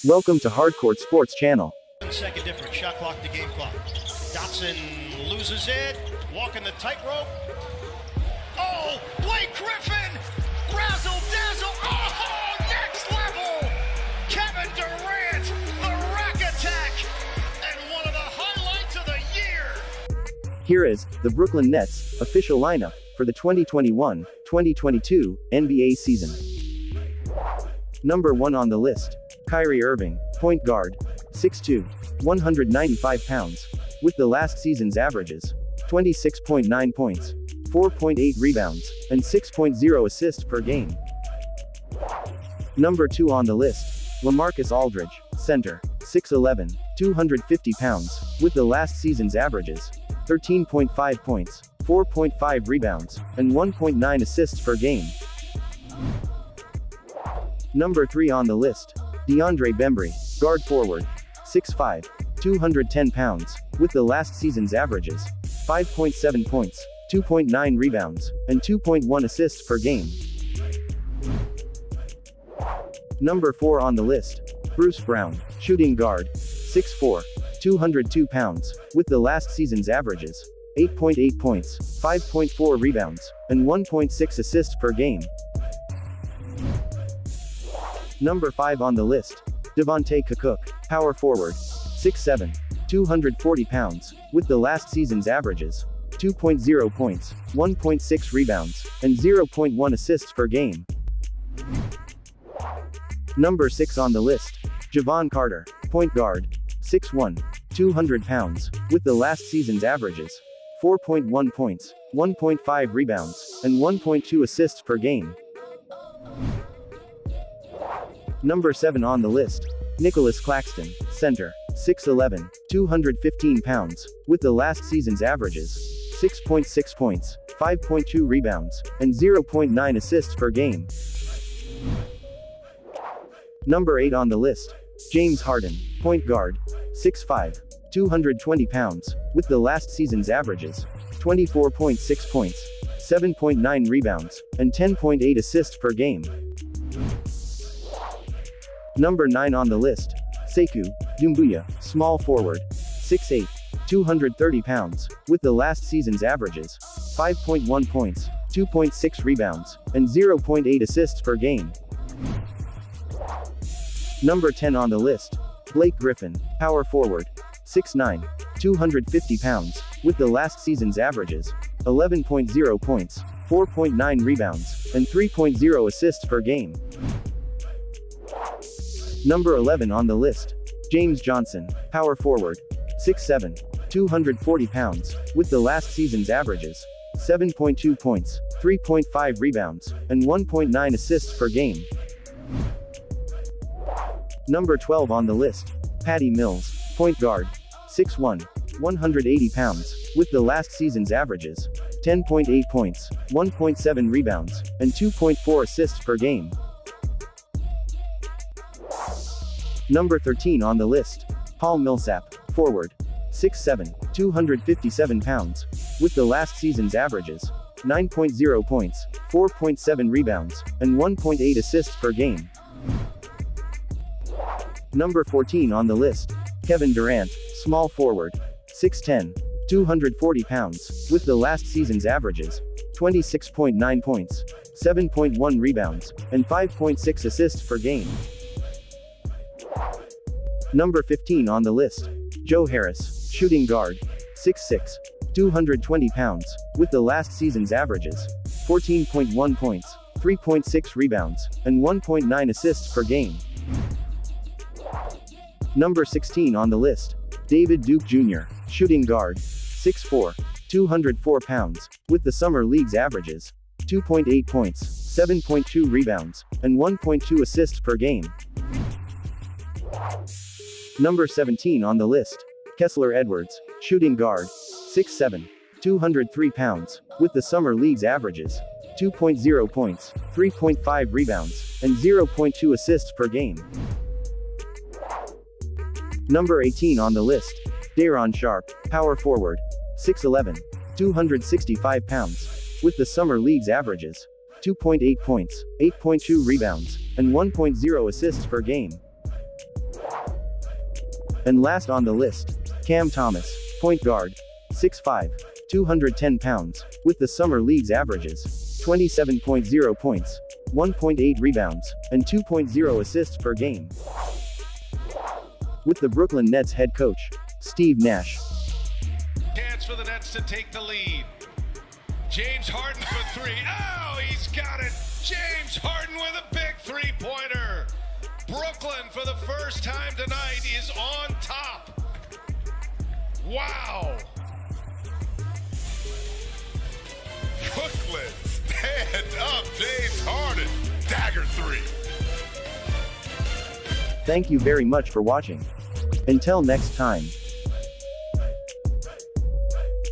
Welcome to Hardcourt Sports Channel. Second difference, shot clock to game clock. Dotson loses it, walking the tightrope. Oh, Blake Griffin! Razzle dazzle! Oh, next level! Kevin Durant, the rack attack, and one of the highlights of the year. Here is the Brooklyn Nets official lineup for the 2021-2022 NBA season. Number 1 on the list, Kyrie Irving, point guard, 6'2", 195 pounds, with the last season's averages, 26.9 points, 4.8 rebounds, and 6.0 assists per game. Number 2 on the list, LaMarcus Aldridge, center, 6'11", 250 pounds, with the last season's averages, 13.5 points, 4.5 rebounds, and 1.9 assists per game. Number 3 on the list, DeAndre Bembry, guard forward, 6'5", 210 pounds, with the last season's averages, 5.7 points, 2.9 rebounds, and 2.1 assists per game. Number 4 on the list, Bruce Brown, shooting guard, 6'4", 202 pounds, with the last season's averages, 8.8 points, 5.4 rebounds, and 1.6 assists per game. Number 5 on the list, Devontae Cook, power forward, 6'7", 240 pounds, with the last season's averages, 2.0 points, 1.6 rebounds, and 0.1 assists per game. Number 6 on the list, Jevon Carter, point guard, 6'1", 200 pounds, with the last season's averages, 4.1 points, 1.5 rebounds, and 1.2 assists per game. Number 7 on the list, Nicholas Claxton, center, 6'11", 215 pounds, with the last season's averages, 6.6 points, 5.2 rebounds, and 0.9 assists per game. Number 8 on the list, James Harden, point guard, 6'5", 220 pounds, with the last season's averages, 24.6 points, 7.9 rebounds, and 10.8 assists per game. Number 9 on the list, Sekou Doumbouya, small forward, 6'8", 230 pounds, with the last season's averages, 5.1 points, 2.6 rebounds, and 0.8 assists per game. Number 10 on the list, Blake Griffin, power forward, 6'9", 250 pounds, with the last season's averages, 11.0 points, 4.9 rebounds, and 3.0 assists per game. Number 11 on the list, James Johnson, power forward, 6'7", 240 pounds, with the last season's averages, 7.2 points, 3.5 rebounds, and 1.9 assists per game. Number 12 on the list, Patty Mills, point guard, 6'1", 180 pounds, with the last season's averages, 10.8 points, 1.7 rebounds, and 2.4 assists per game. Number 13 on the list, Paul Millsap, forward, 6'7", 257 pounds, with the last season's averages, 9.0 points, 4.7 rebounds, and 1.8 assists per game. Number 14 on the list, Kevin Durant, small forward, 6'10", 240 pounds, with the last season's averages, 26.9 points, 7.1 rebounds, and 5.6 assists per game. Number 15 on the list, Joe Harris, shooting guard, 6'6", 220 pounds, with the last season's averages, 14.1 points, 3.6 rebounds, and 1.9 assists per game. Number 16 on the list, David Duke Jr., shooting guard, 6'4", 204 pounds, with the summer league's averages, 2.8 points, 7.2 rebounds, and 1.2 assists per game. Number 17 on the list, Kessler Edwards, shooting guard, 6'7", 203 pounds, with the summer league's averages, 2.0 points, 3.5 rebounds, and 0.2 assists per game. Number 18 on the list, Daron Sharp, power forward, 6'11", 265 pounds, with the summer league's averages, 2.8 points, 8.2 rebounds, and 1.0 assists per game. And last on the list, Cam Thomas, point guard, 6'5", 210 pounds, with the summer league's averages, 27.0 points, 1.8 rebounds, and 2.0 assists per game. With the Brooklyn Nets head coach, Steve Nash. Chance for the Nets to take the lead. James Harden for three. Oh, he's got it. James Harden with a big three-pointer. Brooklyn, for the first time tonight, is on top. Wow. Brooklyn, stand up. James Harden, dagger three. Thank you very much for watching. Until next time.